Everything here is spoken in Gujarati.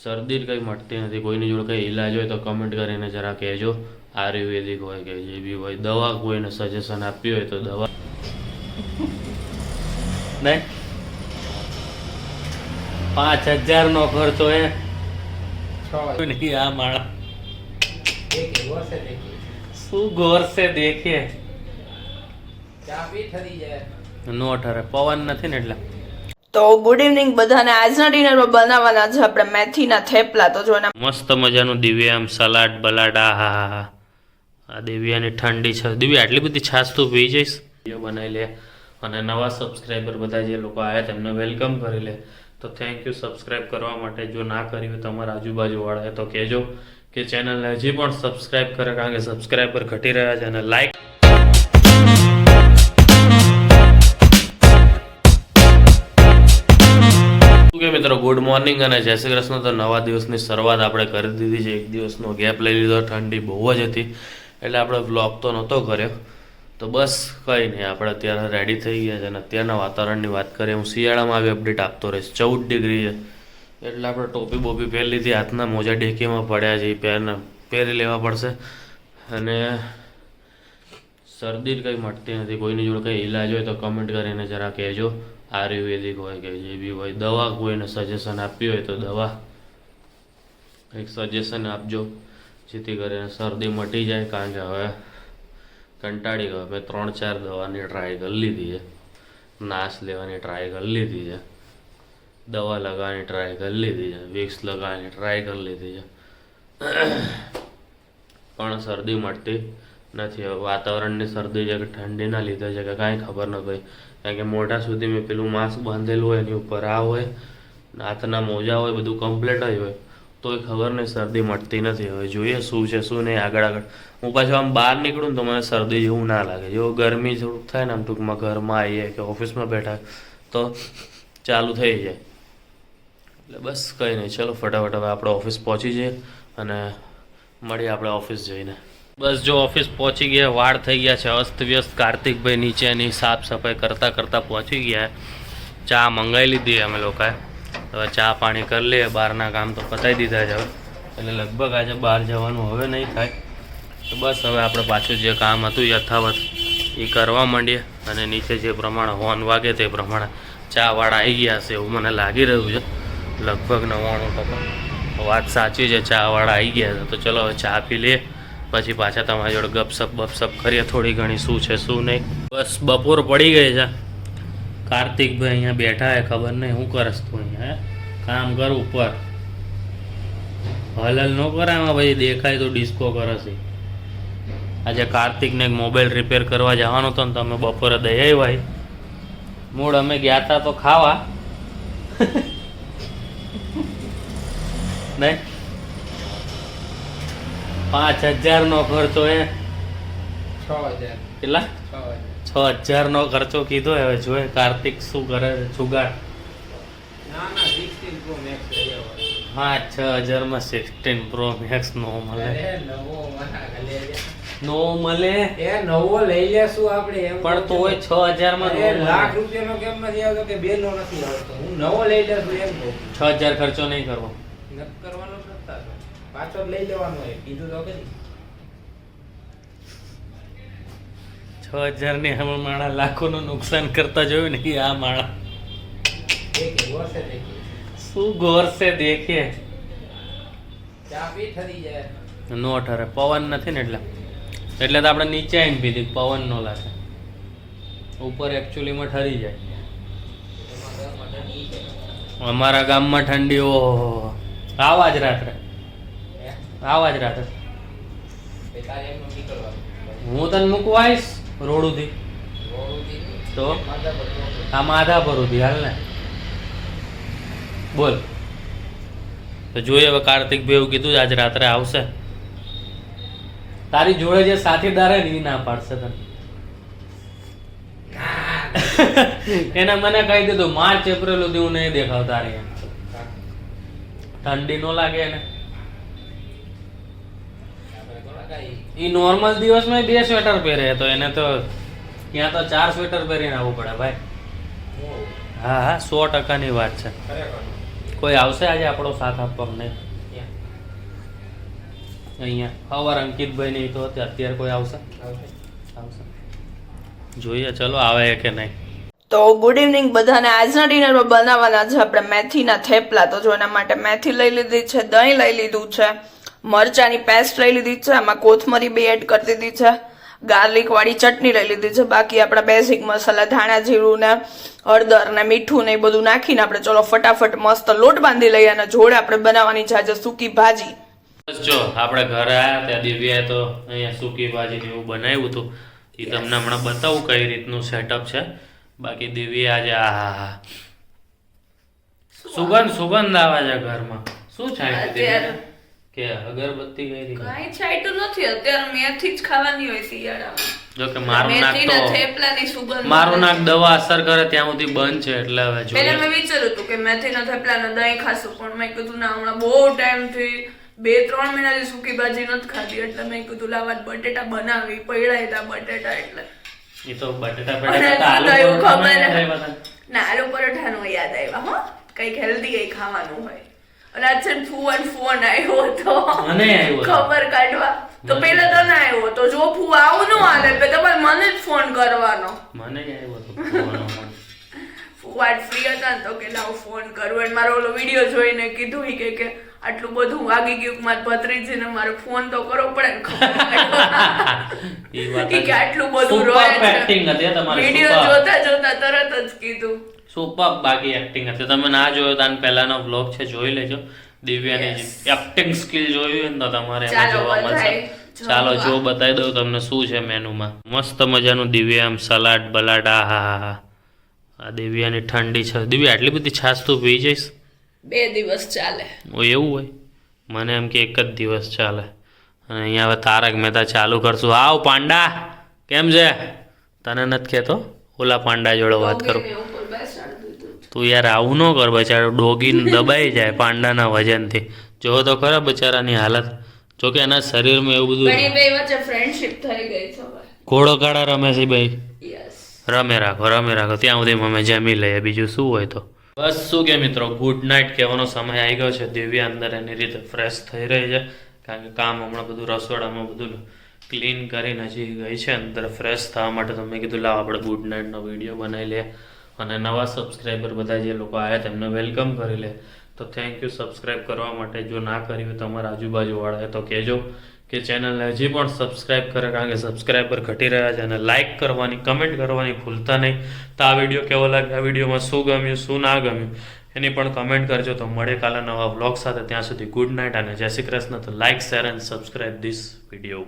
શરદી કંઈ મટતી નથી. કોઈની જોડે કંઈ ઈલાજ હોય તો કમેન્ટ કરીને જરા કહેજો. આયુર્વેદિક હોય કે જે બી હોય, દવા કોઈને સજેશન આપી હોય તો દવા નહીં. 5000 નો ખર્ચો એ નહીં. આ માળા શું ગોરસે દેખીએ નો ઠરે, પવન નથી ને એટલે. તો ગુડ ઇવનિંગ બધાને. આજના ડિનરમાં બનાવવાના છે આપણે મેથીના થેપલા. તો જો મસ્ત મજાનું દિવ્યામ સલાડ બલાડ. આ દિવ્યાની ઠંડી છે. દિવ્યા આટલી બધી છાશ તું પી જઈશ. બનાવી લે. અને નવા સબસ્ક્રાઈબર બધા જે લોકો આવ્યા તેમને વેલકમ કરી લે. તો થેન્ક યુ સબસ્ક્રાઈબ કરવા માટે. જો ના કરી હોય તમારા આજુબાજુવાળાએ તો કહેજો કે ચેનલને હજી પણ સબસ્ક્રાઈબ કરે, કારણ કે સબસ્ક્રાઈબર ઘટી રહ્યા છે. અને લાઈક મિત્રો ગુડ મોર્નિંગ અને જય શ્રી કૃષ્ણ. તો નવા દિવસની શરૂઆત આપણે કરી દીધી છે. એક દિવસનો ગેપ લઈ લીધો. ઠંડી બહુ જ હતી એટલે આપણે વ્લોગ તો નહોતો કર્યો. તો બસ કંઈ નહીં, આપણે અત્યારે રેડી થઈ ગયા છે. અને અત્યારના વાતાવરણની વાત કરીએ, હું શિયાળામાં આવી અપડેટ આપતો રહીશ. 14 ડિગ્રી છે એટલે આપણે ટોપી બોપી પહેરી લીધી. હાથના મોજા ડેકીમાં પડ્યા છે, એ પહેરી લેવા પડશે. અને શરદી કંઈ મટતી નથી. કોઈની જોડે કંઈ ઈલાજ હોય તો કમેન્ટ કરીને જરા કહેજો. આયુર્વેદિક હોય કે જે બી હોય, દવા કોઈને સજેશન આપી હોય તો દવા કંઈક સજેશન આપજો, જેથી કરીને શરદી મટી જાય. કારણ કે હવે કંટાળી ગયો. મેં 3-4 દવાની ટ્રાય કરી લીધી છે. નાશ લેવાની ટ્રાય કરી લીધી છે, દવા લગાવવાની ટ્રાય કરી લીધી છે, વિક્સ લગાવવાની ટ્રાય કરી લીધી છે, પણ શરદી મટતી નથી. હવે વાતાવરણની શરદી છે કે ઠંડીના લીધે છે કે કાંઈ ખબર ન પડી. કારણ કે મોઢા સુધી મેં પેલું માસ્ક બાંધેલું હોય, એની ઉપર આ હોય, હાથના મોજા હોય, બધું કમ્પ્લીટ જ હોય, તોય ખબર નહીં શરદી મટતી નથી. હવે જોઈએ શું છે શું નહીં. આગળ હું પાછું આમ બહાર નીકળું ને તો મને શરદી જેવું ના લાગે. જો ગરમી થોડુંક થાય ને આમ ટૂંકમાં ઘરમાં આવીએ કે ઓફિસમાં બેઠા તો ચાલુ થઈ જાય. એટલે બસ કંઈ નહીં, ચલો ફટાફટ હવે આપણે ઓફિસ પહોંચી જઈએ અને મળીએ આપણે ઓફિસ જઈને. બસ જો ઓફિસ પહોંચી ગયા. વાળ થઈ ગયા છે અસ્તવ્યસ્ત. કાર્તિકભાઈ નીચેની સાફ સફાઈ કરતાં કરતાં પહોંચી ગયા. ચા મંગાવી લીધી અમે લોકોએ. હવે ચા પાણી કરી લઈએ. બહારના કામ તો પતાવી દીધા છે હવે, એટલે લગભગ આજે બહાર જવાનું હવે નહીં થાય. તો બસ હવે આપણે પાછું જે કામ હતું યથાવત એ કરવા માંડીએ. અને નીચે જે પ્રમાણે હોર્ન વાગે તે પ્રમાણે ચાવાળા આવી ગયા હશે એવું મને લાગી રહ્યું છે. લગભગ 99% વાત સાચી છે, ચાવાળા આવી ગયા છે. તો ચલો હવે ચા પી લઈએ, પછી પાછા તમારી જોડે ગપસપ બપસપ કરીએ થોડી ઘણી, શું છે શું નહીં. બસ બપોર પડી ગઈ છે. કાર્તિકભાઈ અહીંયા બેઠા હે, ખબર નહીં શું કરસ તું અહીંયા. કામ કર ઉપર, હલલ ન કરે આમાં ભાઈ. દેખાય તો ડિસ્કો કરે છે. આજે કાર્તિકને એક મોબાઈલ રિપેર કરવા જવાનો હતો ને તમે બપોરે દઈ આવ્યા. મૂળ અમે ગયા હતા તો ખાવા નહીં. 5000 નો ખર્ચો એ 6000 કેટલા 6000 નો ખર્ચો કીધો. હવે જોઈએ કાર્તિક શું કરે છે. જુગાડ. હા 6000 માં 16 Pro Max નો મળે. નો મળે એ નવો લઈ લેશું આપણે એમ. પણ તોય 6000 માં લાખ રૂપિયાનો કેમ નથી આવતો કે બે નો નથી આવતો. હું નવો લઈ લેશું એમ કહું. 6000 ખર્ચો નહીં કરવો. કરવાનો કરતા પાછો લઈ લેવાનો હોય કીધું તો કરી. 6000 ની હમણાં માણા લાખોનું નુકસાન કરતા જોયું ને આ માણા. શું ગોરસે દેખીએ નો ઠરે, પવન નથી ને એટલે તો આપણે નીચે આવીને પીધી. પવન નો લાગે ઉપર, એકચ્યુઅલીમાં ઠરી જાય. અમારા ગામમાં ઠંડી. ઓહો આવાજ રાત્રે હું તને મૂકવા આવીશ રોડુથી. તો આ માધાપર સુધી હાલ ને. બોલ. તો જોઈએ હવે કાર્તિકભાઈ એવું કીધું આજ રાત્રે આવશે. તારી જોડે જે સાથીદાર હે ને એ ના પાડશે તને. એને મને કહી દીધું માર્ચ એપ્રિલ સુધી હું નહીં દેખાવ તારી. ઠંડી નો લાગે એને. એ નોર્મલ દિવસમાં 2 સ્વેટર પહેરે તો એને તો ત્યાં તો 4 સ્વેટર પહેરીને આવવું પડે ભાઈ. હા 100%ની વાત છે. કોઈ આવશે આજે આપણો સાથ આપવા અમને અહીંયા હવાર અંકિતભાઈ નહીં તો અત્યારે કોઈ આવશે જોઈએ ચલો આવે કે નહીં. તો ગુડ ઇવનિંગ બધાને. આજના ડિનરમાં બનાવવાના છે આપણે મેથીના થેપલા. તો જો એના માટે મેથી લઈ લીધી છે, દહીં લઈ લીધું છે, મરચાની પેસ્ટ લઈ લીધી છે, આમાં કોથમરી બે એડ કરી દીધી છે, ગાર્લિક વાળી ચટણી લઈ લીધી છે, બાકી આપણા બેઝિક મસાલા ધાણા જીરું ને હળદર ને મીઠું ને એ બધું નાખીને આપણે ચલો ફટાફટ મસ્ત લોટ બાંધી લઈએ અને જોડે આપણે બનાવવાની છે આજે સૂકી ભાજી. બસ જો આપણે ઘરે આવ્યા ત્યાં દિવ્યાએ તો અહીંયા સૂકી ભાજી ને એવું બનાવ્યું હતું. એ તમને હમણાં બતાવું કઈ રીતનું સેટઅપ છે. બાકી દિવ્યા આજે આહા સુગંધ આવે છે ઘરમાં. શું છે કે અગરબત્તી કઈ રીતે કાઈ છાઈટું નથી અત્યારે મેથી જ ખાવાની હોય શિયાળામાં. જો કે મારું નાક તો થેપલાની સુગંધ મારું નાક દવા અસર કરે ત્યાં સુધી બંધ છે એટલે હવે જો પહેલા મેં વિચાર્યું હતું કે મેથીના થેપલાને દહીં ખાશું પણ મેં કીધું ના હમણાં બહુ ટાઈમ થી 2-3 મહિનાથી સૂકી ભાજી નથી ખાધી એટલે મેં કીધું લાવા બટેટા બનાવી પડ્યા હતા બટેટા એટલે એ તો બટેટા પેડા ના આલુ પરોઠાનો યાદ આવ્યા હો કઈક હેલ્ધી કઈ ખાવાનું હોય. અને આજે ફોન આવ્યો હતો ખબર કાઢવા તો પેલા તો ના આવ્યો તો જો ફૂ આવું ન હાલે તો તમારે મને જ ફોન કરવાનો. મને આવ્યો હતો ફૂવાડ ફ્રી હતા તો કે લાવ ફોન કરું અને મારો ઓલો વિડીયો જોઈને કીધું કે આટલું બધું વાગી ગયું માર ભત્રીજીને મારે ફોન તો કરવો પડે ને કે આટલું બધું રોય વિડીયો જોતા તરત જ કીધું સુપર બાકી એક્ટિંગ હતી. તમે ના જોયો તો આનો પહેલાનો બ્લોગ છે જોઈ લેજો. દિવ્યાની એક્ટિંગ સ્કિલ જોઈ હોય ને તો તમારે એમાં જોવા મળશે. ચાલો જો બતાવી દઉં તમને શું છે મેનુમાં. મસ્ત મજાનું દિવ્યા આમ સલાડ બલાડ આ દિવ્યાની ઠંડી છે. દિવ્યા આટલી બધી છાશ તું પી જઈશ? 2 દિવસ ચાલે. એવું હોય મને એમ કે 1 જ દિવસ ચાલે. અને અહીંયા હવે તારક મહેતા ચાલુ કરશું. આવ પાંડા કેમ છે? તને નથી કહેતો ઓલા પાંડા જોડે વાત કરું. તું યાર આવું ન કર બચારો ડોગીને દબાઈ જાય પાંડાના વજનથી. જો તો ખરા બચારાની હાલત. જો કે એના શરીરમાં એવું બધું વચ્ચે ફ્રેન્ડશિપ થઈ ગઈ છે. ઘોડો કાળા રમે છે ભાઈ. રમે રાખો ત્યાં સુધી અમે જમી લઈએ બીજું શું હોય. તો બસ શું કે મિત્રો ગુડ નાઇટ કહેવાનો સમય આવી ગયો છે. દિવ્યા અંદર એની રીતે ફ્રેશ થઈ રહી છે કારણ કે કામ હમણાં બધું રસોડામાં બધું ક્લીન કરીને હજી ગઈ છે અંદર ફ્રેશ થવા માટે. તો મેં કીધું લાવ આપણે ગુડ નાઇટનો વિડીયો બનાવી લઈએ અને નવા સબસ્ક્રાઈબર બધા જે લોકો આવ્યા તેમને વેલકમ કરી લે. તો થેન્ક યુ સબસ્ક્રાઈબ કરવા માટે. જો ના કરી હોય તમારા આજુબાજુવાળાએ તો કહેજો કે ચેનલને હજી પણ સબસ્ક્રાઈબ કરે કારણ કે સબસ્ક્રાઈબર ઘટી રહ્યા છે. અને લાઇક કરવાની કમેન્ટ કરવાની ભૂલતા નહીં. તો આ વિડીયો કેવો લાગે, આ વિડીયોમાં શું ગમ્યું શું ના ગમ્યું એની પણ કમેન્ટ કરજો. તો મળે કાલે નવા વ્લોગ સાથે. ત્યાં સુધી ગુડ નાઇટ અને જય શ્રી કૃષ્ણ. તો like share and subscribe this video.